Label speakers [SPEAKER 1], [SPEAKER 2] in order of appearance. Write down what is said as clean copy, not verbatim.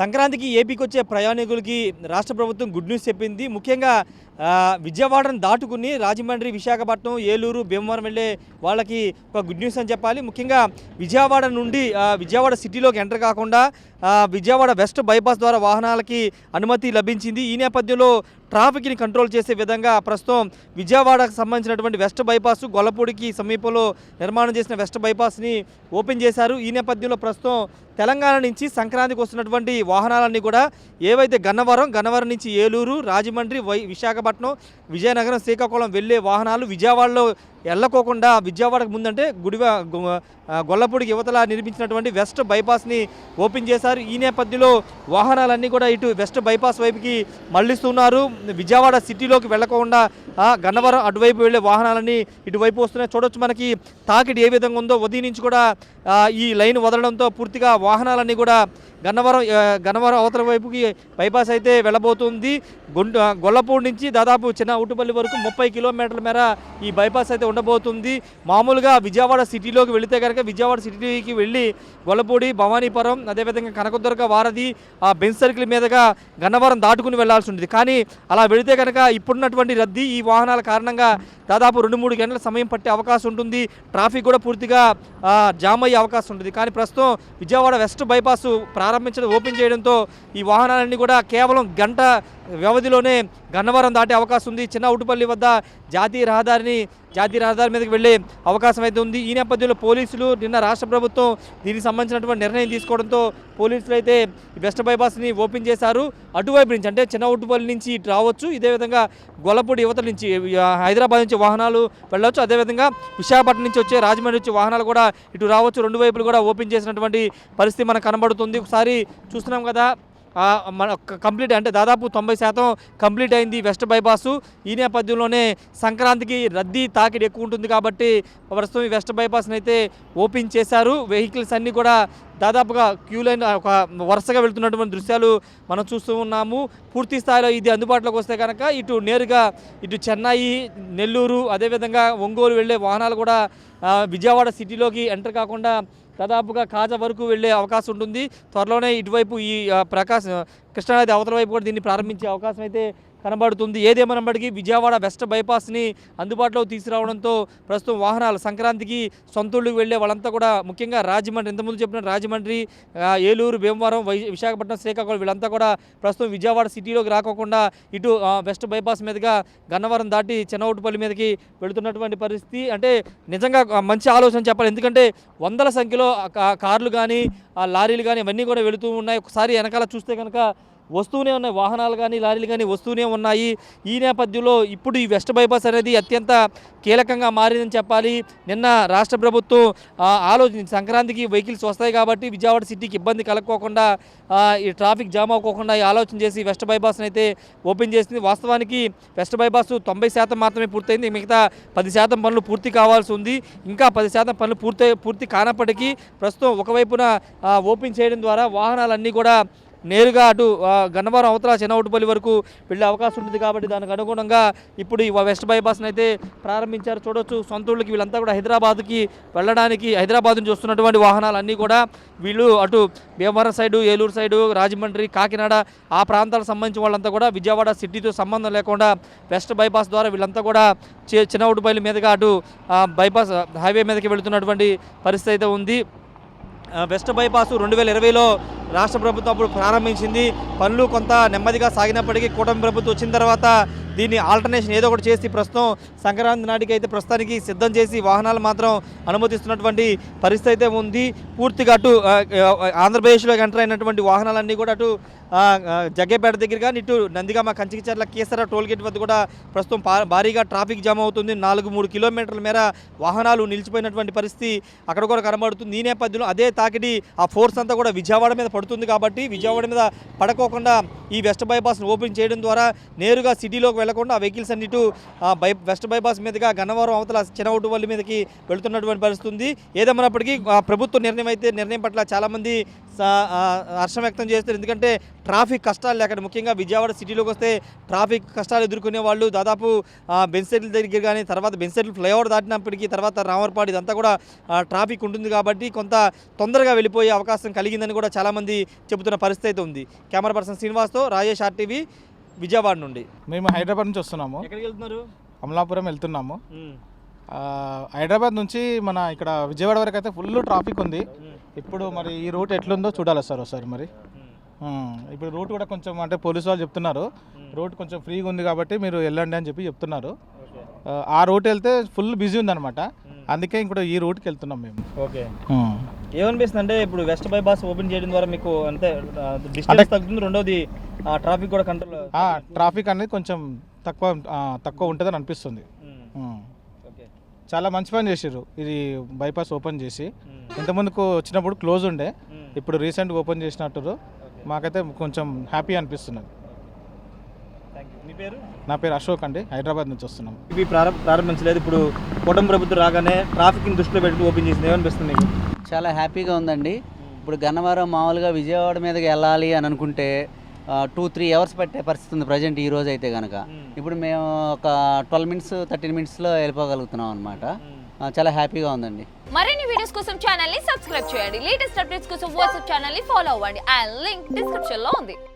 [SPEAKER 1] సంక్రాంతికి ఏపీకి వచ్చే ప్రయాణికులకి రాష్ట్ర ప్రభుత్వం గుడ్ న్యూస్ చెప్పింది. ముఖ్యంగా విజయవాడను దాటుకుని రాజమండ్రి, విశాఖపట్నం, ఏలూరు, భీమవరం వెళ్ళే వాళ్ళకి ఒక గుడ్ న్యూస్ అని చెప్పాలి. ముఖ్యంగా విజయవాడ నుండి విజయవాడ సిటీలోకి ఎంటర్ కాకుండా విజయవాడ వెస్ట్ బైపాస్ ద్వారా వాహనాలకి అనుమతి లభించింది. ఈ నేపథ్యంలో ట్రాఫిక్ని కంట్రోల్ చేసే విధంగా ప్రస్తుతం విజయవాడకు సంబంధించినటువంటి వెస్ట్ బైపాస్ గొల్లపూడికి సమీపంలో నిర్మాణం చేసిన వెస్ట్ బైపాస్ని ఓపెన్ చేశారు. ఈ నేపథ్యంలో ప్రస్తుతం తెలంగాణ నుంచి సంక్రాంతికి వస్తున్నటువంటి వాహనాలన్నీ కూడా ఏవైతే గన్నవరం నుంచి ఏలూరు, రాజమండ్రి, విశాఖపట్నం, విజయనగరం, శ్రీకాకుళం వెళ్ళే వాహనాలు విజయవాడలో వెళ్ళకోకుండా విజయవాడకు ముందంటే గొల్లపూడికి యువతల నిర్మించినటువంటి వెస్ట్ బైపాస్ని ఓపెన్ చేశారు. ఈ నేపథ్యంలో వాహనాలన్నీ కూడా ఇటు వెస్ట్ బైపాస్ వైపుకి మళ్లిస్తున్నారు. విజయవాడ సిటీలోకి వెళ్ళకుండా గన్నవరం అటువైపు వెళ్ళే వాహనాలన్నీ ఇటువైపు వస్తున్నాయి. చూడొచ్చు మనకి తాకిడి ఏ విధంగా ఉందో. ఉదయం నుంచి కూడా ఈ లైన్ వదలడంతో పూర్తిగా వాహనాలన్నీ కూడా గన్నవరం అవతల వైపుకి బైపాస్ అయితే వెళ్ళబోతుంది. గొల్లపూడి నుంచి దాదాపు చిన్న ఉట్టుపల్లి వరకు 30 కిలోమీటర్ల మేర ఈ బైపాస్ అయితే ఉండబోతుంది. మామూలుగా విజయవాడ సిటీలోకి వెళితే కనుక విజయవాడ సిటీకి వెళ్ళి గొల్లపూడి, భవానీపురం, అదేవిధంగా కనకదుర్గ, వారధి, బెంచ్ సర్కిల్ మీదుగా గన్నవరం దాటుకుని వెళ్లాల్సి ఉంటుంది. కానీ అలా వెళితే కనుక ఇప్పుడున్నటువంటి రద్దీ ఈ వాహనాల కారణంగా దాదాపు 2-3 గంటల సమయం పట్టే అవకాశం ఉంటుంది. ట్రాఫిక్ కూడా పూర్తిగా జామ్ అయ్యే అవకాశం ఉంటుంది. కానీ ప్రస్తుతం విజయవాడ వెస్ట్ బైపాస్ ఓపెన్ చేయడంతో ఈ వాహనాలన్నీ కూడా కేవలం గంట వ్యవధిలోనే గన్నవరం దాటే అవకాశం ఉంది. చిన్న ఉట్టుపల్లి వద్ద జాతీయ రహదారి మీదకి వెళ్ళే అవకాశం అయితే ఉంది. ఈ నేపథ్యంలో పోలీసులు నిన్న రాష్ట్ర ప్రభుత్వం దీనికి సంబంధించినటువంటి నిర్ణయం తీసుకోవడంతో పోలీసులు అయితే వెస్ట్ బైపాస్ని ఓపెన్ చేశారు. అటువైపు నుంచి అంటే చిన్న ఉట్టుపల్లి నుంచి ఇటు రావచ్చు. ఇదే విధంగా గొల్లపూడి యువతల నుంచి హైదరాబాద్ నుంచి వాహనాలు వెళ్ళవచ్చు. అదేవిధంగా విశాఖపట్నం నుంచి వచ్చే రాజమండ్రి నుంచి వాహనాలు కూడా ఇటు రావచ్చు. రెండు వైపులు కూడా ఓపెన్ చేసినటువంటి పరిస్థితి మనకు కనబడుతుంది. ఒకసారి చూస్తున్నాం కదా, మన కంప్లీట్ అంటే దాదాపు 90% కంప్లీట్ అయింది వెస్ట్ బైపాసు. ఈ నేపథ్యంలోనే సంక్రాంతికి రద్దీ తాకిడి ఎక్కువ ఉంటుంది కాబట్టి ప్రస్తుతం ఈ వెస్ట్ బైపాస్ని అయితే ఓపెన్ చేశారు. వెహికల్స్ అన్నీ కూడా దాదాపుగా క్యూ లైన్ ఒక వరుసగా వెళ్తున్నటువంటి దృశ్యాలు మనం చూస్తూ ఉన్నాము. పూర్తి స్థాయిలో ఇది అందుబాటులోకి వస్తే కనుక ఇటు నేరుగా ఇటు చెన్నై, నెల్లూరు, అదేవిధంగా ఒంగోలు వెళ్ళే వాహనాలు కూడా విజయవాడ సిటీలోకి ఎంటర్ కాకుండా దాదాపుగా కాజా వరకు వెళ్ళే అవకాశం ఉంటుంది. త్వరలోనే ఇటువైపు ఈ కృష్ణానది అవతల వైపు కూడా దీన్ని ప్రారంభించే అవకాశం అయితే కనబడుతుంది. ఏదేమన్నప్పటికీ విజయవాడ వెస్ట్ బైపాస్ని అందుబాటులో తీసుకురావడంతో ప్రస్తుతం వాహనాలు సంక్రాంతికి సొంతూళ్ళకి వెళ్ళే వాళ్ళంతా కూడా ముఖ్యంగా రాజమండ్రి, ఇంతకుముందు చెప్పిన రాజమండ్రి, ఏలూరు, భీమవరం, విశాఖపట్నం, శ్రీకాకుళం వీళ్ళంతా కూడా ప్రస్తుతం విజయవాడ సిటీలోకి రాకోకుండా ఇటు వెస్ట్ బైపాస్ మీదుగా గన్నవరం దాటి చిన్నవుట్టుపల్లి మీదకి వెళుతున్నటువంటి పరిస్థితి. అంటే నిజంగా మంచి ఆలోచన చెప్పాలి. ఎందుకంటే వందల సంఖ్యలో కార్లు కానీ లారీలు కానీ ఇవన్నీ కూడా వెళుతూ ఉన్నాయి. ఒకసారి వెనకాల చూస్తే కనుక వస్తూనే ఉన్నాయి, వాహనాలు కానీ లారీలు కానీ వస్తూనే ఉన్నాయి. ఈ నేపథ్యంలో ఇప్పుడు ఈ వెస్ట్ బైపాస్ అనేది అత్యంత కీలకంగా మారిందని చెప్పాలి. నిన్న రాష్ట్ర ప్రభుత్వం ఆలోచించి సంక్రాంతికి వెహికల్స్ వస్తాయి కాబట్టి విజయవాడ సిటీకి ఇబ్బంది కలగకోకుండా ఈ ట్రాఫిక్ జామ్ అవ్వకుండా ఈ ఆలోచన చేసి వెస్ట్ బైపాస్ని అయితే ఓపెన్ చేసింది. వాస్తవానికి వెస్ట్ బైపాస్ 90% మాత్రమే పూర్తయింది. మిగతా 10% పనులు పూర్తి కావాల్సి ఉంది. ఇంకా 10% పనులు పూర్తి కానప్పటికీ ప్రస్తుతం ఒకవైపున ఓపెన్ చేయడం ద్వారా వాహనాలన్నీ కూడా నేరుగా అటు గన్నవరం అవతల చిన్నవుట్టుపల్లి వరకు వెళ్ళే అవకాశం ఉంటుంది. కాబట్టి దానికి అనుగుణంగా ఇప్పుడు ఈ వెస్ట్ బైపాస్ని అయితే ప్రారంభించారు. చూడొచ్చు, సొంతూళ్ళకి వీళ్ళంతా కూడా హైదరాబాద్కి వెళ్ళడానికి హైదరాబాద్ నుంచి వస్తున్నటువంటి వాహనాలన్నీ కూడా వీళ్ళు అటు భీమవరం సైడు, ఏలూరు సైడు, రాజమండ్రి, కాకినాడ ఆ ప్రాంతాలకు సంబంధించిన వాళ్ళంతా కూడా విజయవాడ సిటీతో సంబంధం లేకుండా వెస్ట్ బైపాస్ ద్వారా వీళ్ళంతా కూడా చిన్నవుట్టుపల్లి మీదుగా అటు బైపాస్ హైవే మీదకి వెళుతున్నటువంటి పరిస్థితి అయితే ఉంది. వెస్ట్ బైపాసు 2020లో రాష్ట్ర ప్రభుత్వం అప్పుడు ప్రారంభించింది. పనులు కొంత నెమ్మదిగా సాగినప్పటికీ కూటమి ప్రభుత్వం వచ్చిన తర్వాత దీన్ని ఆల్టర్నేషన్ ఏదో ఒకటి చేసి ప్రస్తుతం సంక్రాంతి నాటికి అయితే ప్రస్తుతానికి సిద్ధం చేసి వాహనాలు మాత్రం అనుమతిస్తున్నటువంటి పరిస్థితి అయితే ఉంది. పూర్తిగా అటు ఆంధ్రప్రదేశ్లోకి ఎంటర్ అయినటువంటి వాహనాలన్నీ కూడా అటు జగ్గేపేట దగ్గర కానీ ఇటు నందిగామ, కంచికిచర్ల, కేసర టోల్గేట్ వద్ద కూడా ప్రస్తుతం భారీగా ట్రాఫిక్ జామ్ అవుతుంది. 4-3 కిలోమీటర్ల మేర వాహనాలు నిలిచిపోయినటువంటి పరిస్థితి అక్కడ కూడా కనబడుతుంది. ఈ నేపథ్యంలో అదే తాకిడి ఆ ఫోర్స్ అంతా కూడా విజయవాడ మీద పడుతుంది. కాబట్టి విజయవాడ మీద పడకోకుండా ఈ వెస్ట్ బైపాస్ని ఓపెన్ చేయడం ద్వారా నేరుగా సిటీలోకి వెళ్లకుండా ఆ వెహికల్స్ అన్నిటి వెస్ట్ బైపాస్ మీదుగా గన్నవరం అవతల చినవుటువల్లి మీదకి వెళుతున్నటువంటి పరిస్థితి ఉంది. ఏదేమైనప్పటికీ ప్రభుత్వ నిర్ణయం పట్ల చాలామంది హర్షం వ్యక్తం చేస్తారు. ఎందుకంటే ట్రాఫిక్ కష్టాలు లేక ముఖ్యంగా విజయవాడ సిటీలోకి వస్తే ట్రాఫిక్ కష్టాలు ఎదుర్కొనే వాళ్ళు దాదాపు బెన్సెట్ల దగ్గర కానీ తర్వాత బెన్సెట్ల ఫ్లైఓవర్ దాటినప్పటికీ తర్వాత రామర్పాడు ఇదంతా కూడా ట్రాఫిక్ ఉంటుంది కాబట్టి కొంత తొందరగా వెళ్ళిపోయే అవకాశం కలిగిందని కూడా చాలామంది చెబుతున్న పరిస్థితి అయితే ఉంది. కెమెరా పర్సన్ శ్రీనివాస్తో రాజేష్ RTV విజయవాడ నుండి.
[SPEAKER 2] మేము హైదరాబాద్ నుంచి వస్తున్నాము.
[SPEAKER 1] ఎక్కడికి వెళ్తున్నారు?
[SPEAKER 2] అమలాపురం వెళ్తున్నాము. హైదరాబాద్ నుంచి మన ఇక్కడ విజయవాడ వరకు అయితే ఫుల్ ట్రాఫిక్ ఉంది. ఇప్పుడు మరి ఈ రూట్ ఎట్లుందో చూడాలి సార్ ఒకసారి. మరి ఇప్పుడు రూట్ కూడా కొంచెం అంటే పోలీసు వాళ్ళు చెప్తున్నారు రూట్ కొంచెం ఫ్రీగా ఉంది కాబట్టి మీరు వెళ్ళండి అని చెప్తున్నారు. ఆ రూట్ వెళ్తే ఫుల్ బిజీ ఉందన్నమాట. అందుకే ఇప్పుడు ఈ రూట్కి వెళ్తున్నాం మేము.
[SPEAKER 1] ఓకే, ఏమనిపిస్తుంది అంటే ఇప్పుడు వెస్ట్ బైపాస్ ఓపెన్ చేయడం ద్వారా మీకు అంటే డిస్టెన్స్ తగ్గుతుంది, రెండోది ట్రాఫిక్ కూడా కంట్రోల్,
[SPEAKER 2] ట్రాఫిక్ అనేది కొంచెం తక్కువ ఉంటుందని అనిపిస్తుంది. చాలా మంచి పని చేసారు ఇది బైపాస్ ఓపెన్ చేసి. ఇంతకుముందుకు వచ్చినప్పుడు క్లోజ్ ఉండే, ఇప్పుడు రీసెంట్గా ఓపెన్ చేసినట్టు మాకైతే కొంచెం హ్యాపీ అనిపిస్తున్నది. నా పేరు అశోక్ అండి, హైదరాబాద్ నుంచి వస్తున్నాం.
[SPEAKER 1] ఇవి ప్రారంభించలేదు, ఇప్పుడు కూటమి ప్రభుత్వం రాగానే ట్రాఫిక్ని దృష్టిలో పెట్టి ఓపెన్ చేసింది, ఏమనిపిస్తుంది మీకు?
[SPEAKER 3] చాలా హ్యాపీగా ఉందండి. ఇప్పుడు గన్నవరం మామూలుగా విజయవాడ మీదకి వెళ్ళాలి అని అనుకుంటే 2-3 అవర్స్ పట్టే పరిస్థితి ఉంది ప్రజెంట్ ఈ రోజు అయితే కనుక. ఇప్పుడు మేము ఒక 12 మినిట్స్ 13 మినిట్స్లో వెళ్ళిపోగలుగుతున్నాం అనమాట. చాలా హ్యాపీగా ఉందండి.
[SPEAKER 4] మరిన్ని వీడియోస్ కోసం ఛానల్ ని సబ్స్క్రైబ్ చేయండి. లేటెస్ట్ అప్డేట్స్ కోసం వాట్సాప్ ఛానల్ ని ఫాలో అవ్వండి. ఆ లింక్ డిస్క్రిప్షన్ లో ఉంది.